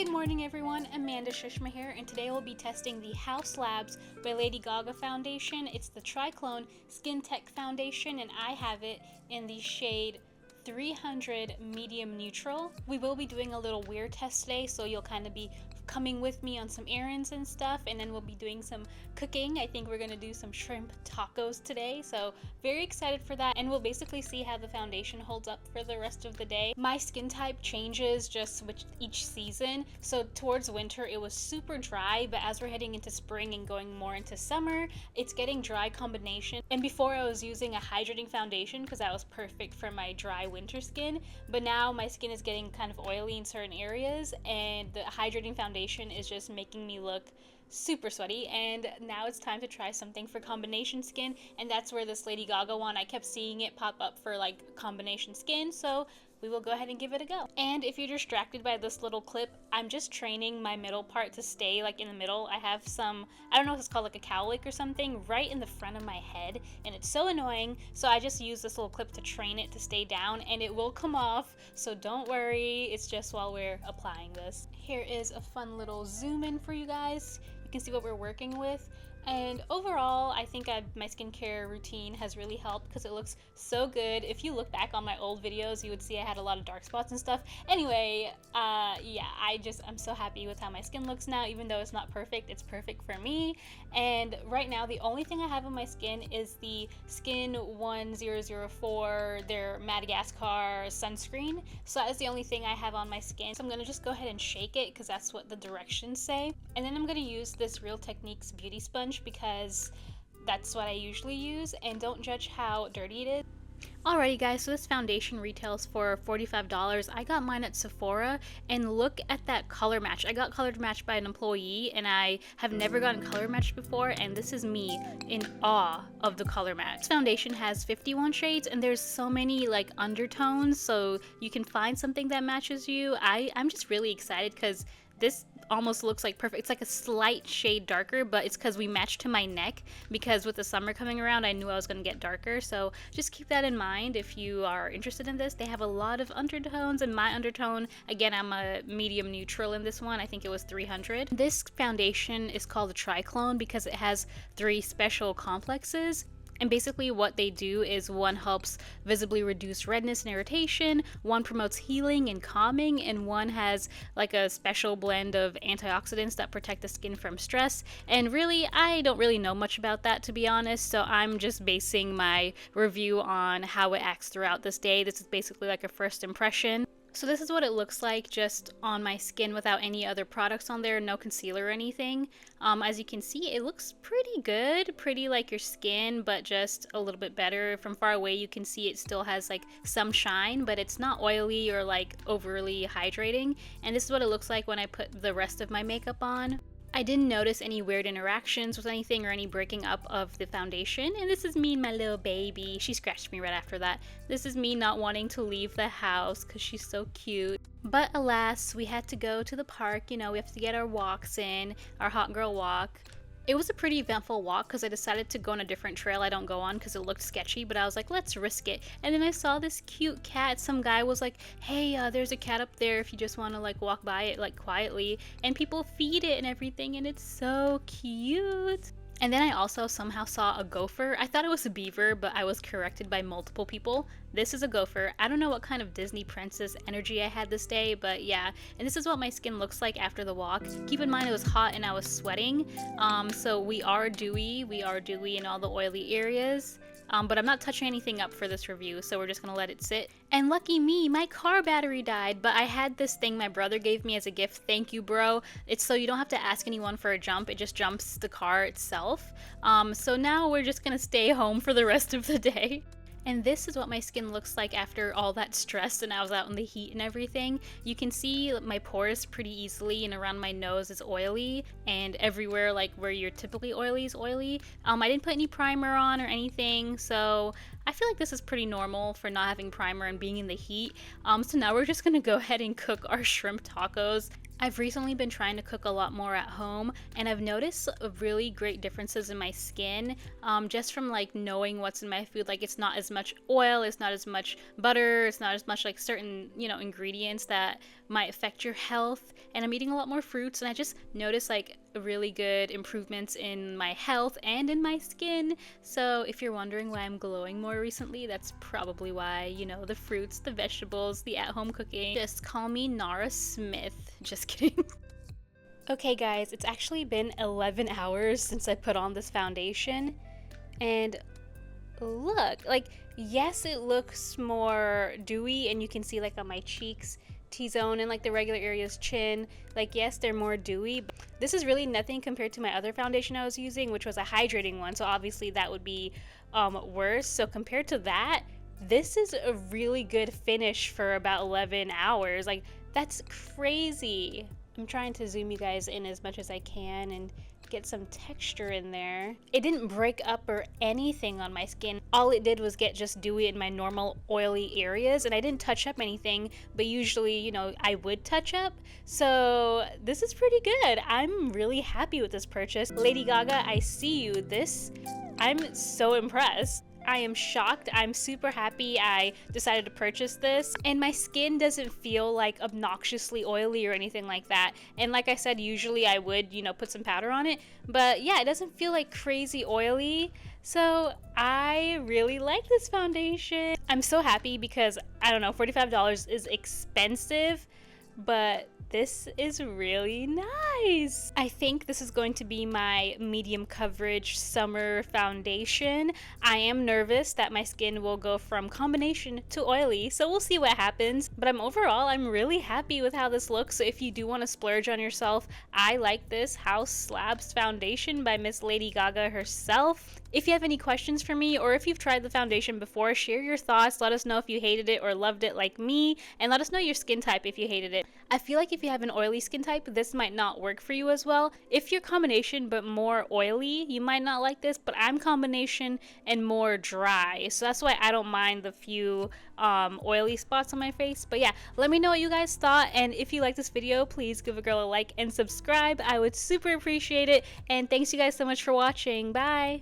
Good morning everyone, Amanda Shishma here, and today we'll be testing the Haus Labs by Lady Gaga foundation. It's the Triclone Skin Tech Foundation, and I have it in the shade 300 Medium Neutral. We will be doing a little wear test today, so you'll kind of be coming with me on some errands and stuff, and then we'll be doing some cooking. I think we're gonna do some shrimp tacos today, so very excited for that, and we'll basically see how the foundation holds up for the rest of the day. My skin type changes just with each season, so towards winter it was super dry, but as we're heading into spring and going more into summer, it's getting dry combination. And before I was using a hydrating foundation because that was perfect for my dry winter skin, but now my skin is getting kind of oily in certain areas, and the hydrating foundation is just making me look super sweaty. And now it's time to try something for combination skin, and that's where this Lady Gaga one, I kept seeing it pop up for like combination skin, so we will go ahead and give it a go. And if you're distracted by this little clip, I'm just training my middle part to stay like in the middle. I have some, I don't know if it's called like a cowlick or something, right in the front of my head, and it's so annoying, so I just use this little clip to train it to stay down, and it will come off, so don't worry, it's just while we're applying this. Here is a fun little zoom in for you guys. You can see what we're working with. And overall, I think my skincare routine has really helped because it looks so good. If you look back on my old videos, you would see I had a lot of dark spots and stuff. Anyway, yeah, I'm so happy with how my skin looks now. Even though it's not perfect, it's perfect for me. And right now, the only thing I have on my skin is the Skin 1004, their Madagascar sunscreen. So that is the only thing I have on my skin. So I'm gonna just go ahead and shake it because that's what the directions say. And then I'm gonna use this Real Techniques beauty sponge because that's what I usually use, and don't judge how dirty it is. Alrighty guys, so this foundation retails for $45. I got mine at Sephora, and look at that color match. I got color matched by an employee, and I have never gotten color matched before, and this is me in awe of the color match. This foundation has 51 shades, and there's so many like undertones, so you can find something that matches you. I'm just really excited because this almost looks like perfect. It's like a slight shade darker, but it's because we matched to my neck, because with the summer coming around I knew I was going to get darker, so just keep that in mind if you are interested in this. They have a lot of undertones, and my undertone, again, I'm a medium neutral in this one. I think it was 300. This foundation is called a Triclone because it has 3 special complexes. And basically what they do is one helps visibly reduce redness and irritation, one promotes healing and calming, and one has like a special blend of antioxidants that protect the skin from stress. And really, I don't really know much about that, to be honest, so I'm just basing my review on how it acts throughout this day. This is basically like a first impression. So this is what it looks like just on my skin without any other products on there, no concealer or anything. As you can see, it looks pretty good, pretty like your skin, but just a little bit better. From far away you can see it still has like some shine, but it's not oily or like overly hydrating. And this is what it looks like when I put the rest of my makeup on. I didn't notice any weird interactions with anything or any breaking up of the foundation. And this is me and my little baby. She scratched me right after that. This is me not wanting to leave the house because she's so cute. But alas, we had to go to the park. You know, we have to get our walks in, our hot girl walk. It was a pretty eventful walk because I decided to go on a different trail I don't go on because it looked sketchy, but I was like, let's risk it. And then I saw this cute cat. Some guy was like, hey, there's a cat up there if you just want to like walk by it like quietly. And people feed it and everything, and it's so cute. And then I also somehow saw a gopher. I thought it was a beaver, but I was corrected by multiple people. This is a gopher. I don't know what kind of Disney princess energy I had this day, but yeah. And this is what my skin looks like after the walk. Keep in mind it was hot and I was sweating. So we are dewy in all the oily areas. But I'm not touching anything up for this review, so we're just gonna let it sit. And lucky me, my car battery died, but I had this thing my brother gave me as a gift. Thank you, bro. It's so you don't have to ask anyone for a jump. It just jumps the car itself. So now we're just gonna stay home for the rest of the day. And this is what my skin looks like after all that stress and I was out in the heat and everything. You can see my pores pretty easily, and around my nose is oily, and everywhere like where you're typically oily is oily. I didn't put any primer on or anything, so I feel like this is pretty normal for not having primer and being in the heat. So now we're just gonna go ahead and cook our shrimp tacos. I've recently been trying to cook a lot more at home, and I've noticed really great differences in my skin, just from like knowing what's in my food. Like it's not as much oil, it's not as much butter, it's not as much like certain, ingredients that might affect your health. And I'm eating a lot more fruits, and I just noticed like really good improvements in my health and in my skin. So if you're wondering why I'm glowing more recently, that's probably why, the fruits, the vegetables, the at-home cooking. Just call me Nara Smith. Just kidding. Okay guys, it's actually been 11 hours since I put on this foundation, and look, like, yes, it looks more dewy, and you can see like on my cheeks, T-zone, and like the regular areas, chin, like, yes, they're more dewy. But this is really nothing compared to my other foundation I was using, which was a hydrating one, so obviously that would be worse. So compared to that, this is a really good finish for about 11 hours. Like, that's crazy. I'm trying to zoom you guys in as much as I can and get some texture in there. It didn't break up or anything on my skin. All it did was get just dewy in my normal oily areas, and I didn't touch up anything, but usually, I would touch up. So this is pretty good. I'm really happy with this purchase. Lady Gaga, I see you. I'm so impressed. I am shocked. I'm super happy I decided to purchase this, and my skin doesn't feel like obnoxiously oily or anything like that. And like I said, usually I would, put some powder on it, but yeah, it doesn't feel like crazy oily. So I really like this foundation. I'm so happy because, I don't know, $45 is expensive, but this is really nice. I think this is going to be my medium coverage summer foundation. I am nervous that my skin will go from combination to oily, so we'll see what happens. But I'm really happy with how this looks. So if you do want to splurge on yourself, I like this Haus Slabs foundation by Miss Lady Gaga herself. If you have any questions for me, or if you've tried the foundation before, share your thoughts. Let us know if you hated it or loved it like me, and let us know your skin type if you hated it. I feel like if you have an oily skin type, this might not work for you as well. If you're combination but more oily, you might not like this, but I'm combination and more dry, so that's why I don't mind the few oily spots on my face. But yeah, let me know what you guys thought, and if you like this video, please give a girl a like and subscribe. I would super appreciate it, and thanks you guys so much for watching. Bye!